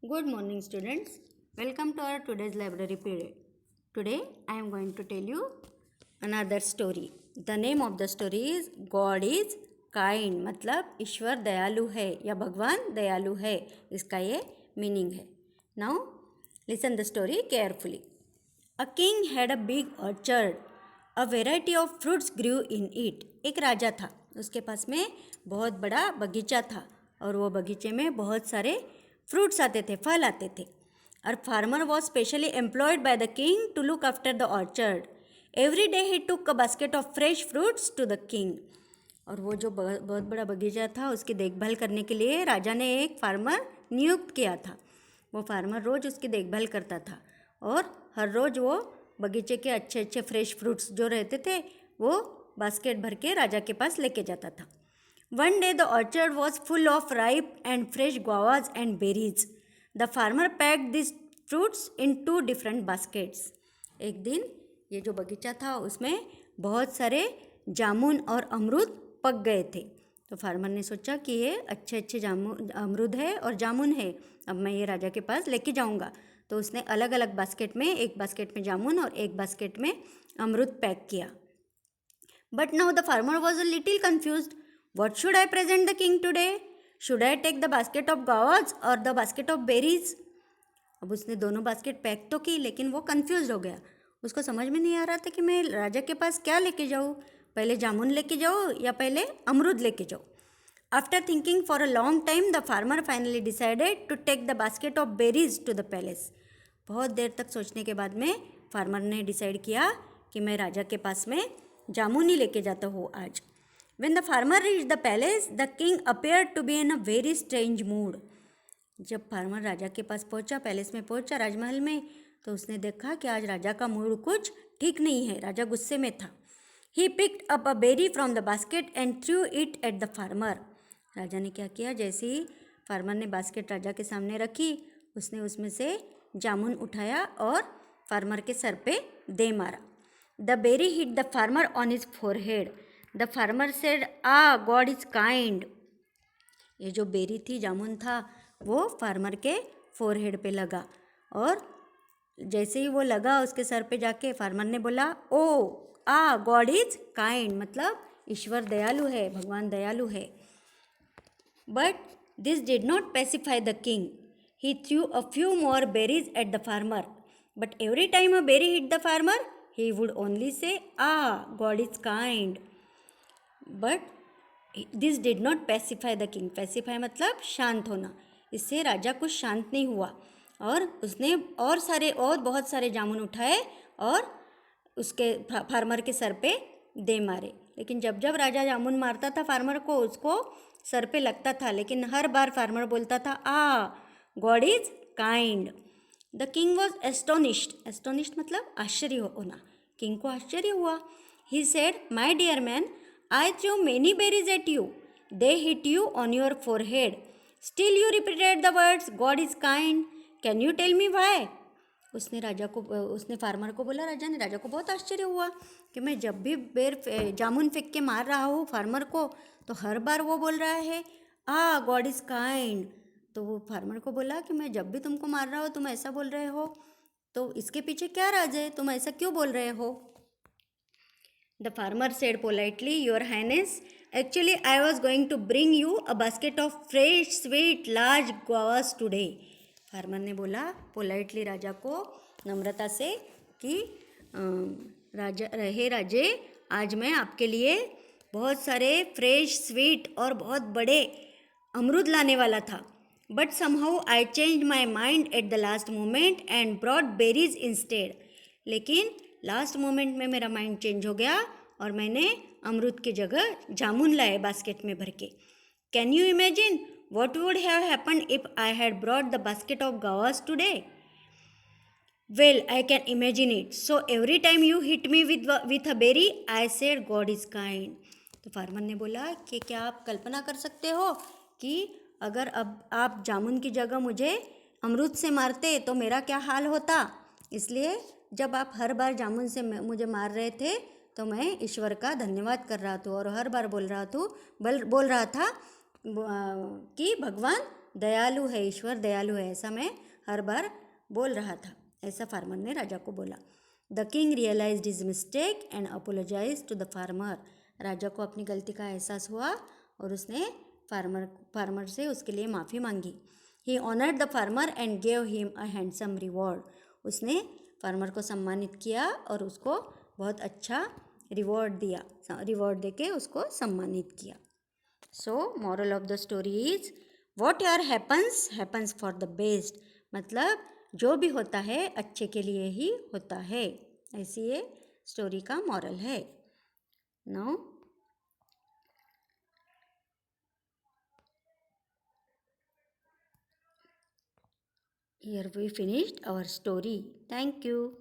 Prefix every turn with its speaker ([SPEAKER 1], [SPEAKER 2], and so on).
[SPEAKER 1] Good morning, students. Welcome to our today's library period. Today, I am going to tell you another story. The name of the story is God is kind. मतलब ईश्वर दयालु है या भगवान दयालु है, इसका ये मीनिंग है. Now, listen the story carefully. A king had a big orchard. A variety of fruits grew in it. एक राजा था, उसके पास में बहुत बड़ा बगीचा था और वो बगीचे में बहुत सारे फ्रूट्स आते थे, फल आते थे. और farmer was specially employed by the king to look after the orchard. Every day he took a basket of fresh fruits to the king. और वो जो बहुत बड़ा बगीचा था उसकी देखभाल करने के लिए राजा ने एक फार्मर नियुक्त किया था. वो फार्मर रोज़ उसकी देखभाल करता था और हर रोज़ वो बगीचे के अच्छे अच्छे फ्रेश फ्रूट्स जो रहते थे वो बास्केट भर के राजा के पास लेके जाता था. One day the orchard was full of ripe and fresh guavas and berries. The farmer packed these fruits in 2 different baskets. एक दिन ये जो बगीचा था उसमें बहुत सारे जामुन और अमरूद पक गए थे. तो फार्मर ने सोचा कि ये अच्छे अच्छे जामुन अमरूद है और जामुन है, अब मैं ये राजा के पास लेके जाऊंगा. तो उसने अलग अलग बास्केट में, एक बास्केट में जामुन और एक बास्केट में अमरूद पैक किया. But now the farmer was a little confused. What should I present the king today? Should I take the basket of guavas or the basket of berries? अब उसने दोनों बास्केट पैक तो की लेकिन वो कंफ्यूज हो गया. उसको समझ में नहीं आ रहा था कि मैं राजा के पास क्या लेके जाऊँ, पहले जामुन लेके जाऊँ या पहले अमरूद लेके जाऊँ. After thinking for a long time the farmer finally decided to take the basket of berries to the palace. बहुत देर तक सोचने के बाद में फार्मर ने डिसाइड किया कि मैं राजा के पास में जामुन ही लेके जाता हूँ आज. When the farmer reached the palace, the king appeared to be in a very strange mood. जब फार्मर राजा के पास पहुंचा, पैलेस में पहुंचा, राजमहल में, तो उसने देखा कि आज राजा का मूड कुछ ठीक नहीं है. राजा गुस्से में था. He picked up a berry from the basket and threw it at the farmer. राजा ने क्या किया, जैसे ही फार्मर ने बास्केट राजा के सामने रखी, उसने उसमें से जामुन उठाया और फार्मर के सर पे दे मारा. The berry hit the farmer on his forehead. The farmer said, "Ah, God is kind." ये जो बेरी थी, जामुन था, वो फार्मर के फोरहेड पे लगा और जैसे ही वो लगा उसके सर पे जाके फार्मर ने बोला, ओ गॉड इज काइंड, मतलब ईश्वर दयालु है, भगवान दयालु है. But this did not pacify the king. He threw a few more berries at the farmer. But every time a berry hit the farmer he would only say, God is kind. But this did not pacify the king. Pacify मतलब शांत होना. इससे राजा कुछ शांत नहीं हुआ और उसने और बहुत सारे जामुन उठाए और उसके फार्मर के सर पे दे मारे. लेकिन जब जब राजा जामुन मारता था फार्मर को, उसको सर पे लगता था, लेकिन हर बार फार्मर बोलता था, God is kind. The king was astonished. Astonished मतलब आश्चर्य होना. किंग को आश्चर्य हुआ. He said, my dear man, I threw many berries at you. They hit you on your forehead. Still you repeated the words, God is kind. Can you tell me why? उसने farmer को बोला. राजा ने, राजा को बहुत आश्चर्य हुआ कि मैं जब भी जामुन फेंक के मार रहा हूँ फार्मर को, तो हर बार वो बोल रहा है, गॉड इज़ काइंड. तो वो फार्मर को बोला कि मैं जब भी तुमको मार रहा हूँ तुम ऐसा बोल रहे हो, तो इसके पीछे क्या राज है, तुम ऐसा क्यों बोल रहे हो. The farmer said politely, Your Highness, actually I was going to bring you a basket of fresh, sweet, large guavas today. Farmer ने बोला पोलाइटली राजा को, नम्रता से, कि राजे, आज मैं आपके लिए बहुत सारे फ्रेश, स्वीट और बहुत बड़े अमरूद लाने वाला था. But somehow I change my mind at the last moment and brought berries instead. लेकिन लास्ट मोमेंट में मेरा माइंड चेंज हो गया और मैंने अमरूद की जगह जामुन लाए बास्केट में भर के. Can you imagine what would have happened if I had brought the basket of guavas today. Well I can imagine it. So every time you hit me with a berry I said God is kind. तो farmer ने बोला कि क्या आप कल्पना कर सकते हो कि अगर अब आप जामुन की जगह मुझे अमरूद से मारते तो मेरा क्या हाल होता. इसलिए जब आप हर बार जामुन से मुझे मार रहे थे तो मैं ईश्वर का धन्यवाद कर रहा था और हर बार बोल रहा था कि भगवान दयालु है, ईश्वर दयालु है, ऐसा मैं हर बार बोल रहा था, ऐसा फार्मर ने राजा को बोला। The king realised his mistake and apologise to the farmer. राजा को अपनी गलती का एहसास हुआ और उसने फार्मर से उसके लिए माफ़ी मांगी। He honoured the farmer and gave him a handsome reward. उसने फार्मर को सम्मानित किया और उसको बहुत अच्छा रिवॉर्ड दिया, रिवॉर्ड देके उसको सम्मानित किया। So moral of the story is what ever happens for the best. मतलब जो भी होता है अच्छे के लिए ही होता है, ऐसी ये स्टोरी का मॉरल है। Now here we finished our story. Thank you.